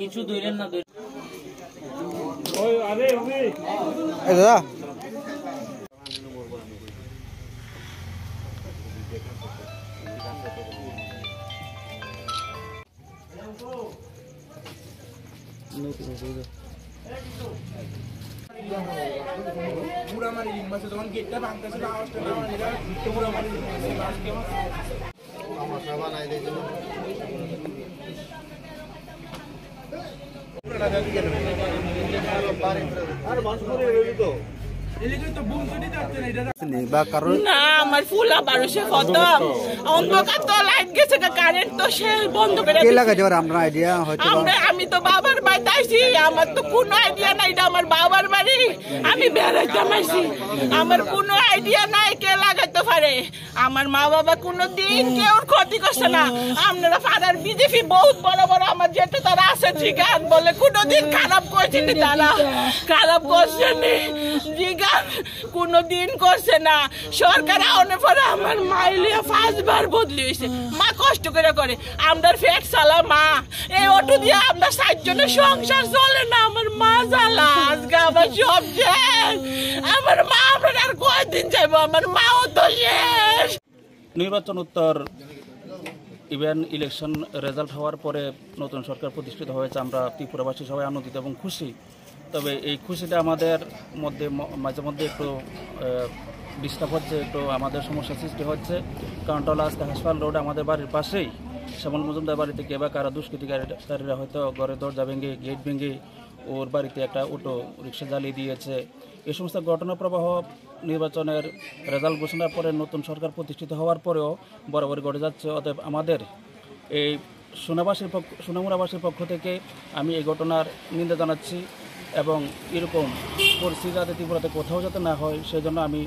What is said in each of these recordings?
কিছু ধরেন না पूरा हमारी रिंग में से तो हम गेट का भागते से आवाज करना वाला नहीं रहा तो पूरा हमारी रिंग में से आवाज के हम सब बनाए दे चलो पूरा लगा दिया अरे बंद করে রইলি তো এলিগে তো বুম চটি যাচ্ছে না এটা বা কারণ না আমার ফুলা বারোশে খতম অন্ধকার তো লাইট গেছে কারেন্ট তো সে বন্ধ করে কে লাগাইতে পারে আমরা আইডিয়া হয়তো আমি তো বাবার বাড়িতে আইছি আমার তো কোনো আইডিয়া নাই এটা আমার বাবার বাড়ি আমি বেড়াইতে আইছি আমার কোনো আইডিয়া নাই কে লাগাইতে পারে আমার মা বাবা কোনো দিন কেউ ক্ষতি করছে না আপনারা পাড়ার বিজেপি বহুত বড় বড় আমার যেটা তারা আছে জিগান বলে কোনো দিন খারাপ করছে না তারা খারাপ করছে না জিগান কোনো দিন করছে না সরকার আওয়ানোর পরে আমার মাইলিয়া 5 বার বদলি হয়েছে মা কষ্ট করে করে আমরার ফেক সালা মা এই অটো দিয়ে আমরা 60 জনের সংসার চলে না আমার মা জ্বালা আজকে আমার সব শেষ আমার মা আমরা আর কয়দিন যাইবো আমার মাও তো শেষ নির্বাচন উত্তর ইভেন ইলেকশন রেজাল্ট হওয়ার পরে নতুন সরকার প্রতিষ্ঠিত হয়েছে আমরা ত্রিপুরাবাসী সবাই আনন্দিত এবং খুশি তবে এই খুশিটা আমাদের মধ্যে মাঝে মধ্যে একটু ডিস্টার্ব হচ্ছে একটু আমাদের সমস্যা সৃষ্টি হচ্ছে কারণ টলাস্তা হাসপাতাল রোড আমাদের বাড়ির পাশেই শ্যামল মজুমদার বাড়িতে কে বা কারা দুষ্কৃতিকারীরা হয়তো ঘরের দরজা ভেঙে গেট ভেঙে ওর বাড়িতে একটা অটো রিক্সা জ্বালিয়ে দিয়েছে এই সমস্ত ঘটনা প্রবাহ নির্বাচনের রেজাল্ট ঘোষণার পরে নতুন সরকার প্রতিষ্ঠিত হওয়ার পরেও বরাবরই ঘটে যাচ্ছে অতএব আমাদের এই সোনামুড়াবাসীর পক্ষ থেকে আমি এই ঘটনার নিন্দা জানাচ্ছি এবং এরকম পরিস্থিতি যাতে ত্রিপুরাতে কোথাও যাতে না হয় সেজন্য আমি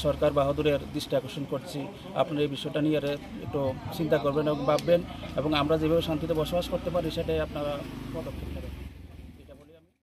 সরকার বাহাদুরের দৃষ্টি আকর্ষণ করছি আপনারা এই বিষয়টা নিয়ে একটু চিন্তা করবেন এবং ভাববেন এবং আমরা যেভাবে শান্তিতে বসবাস করতে পারি সেটাই আপনারা পদক্ষেপ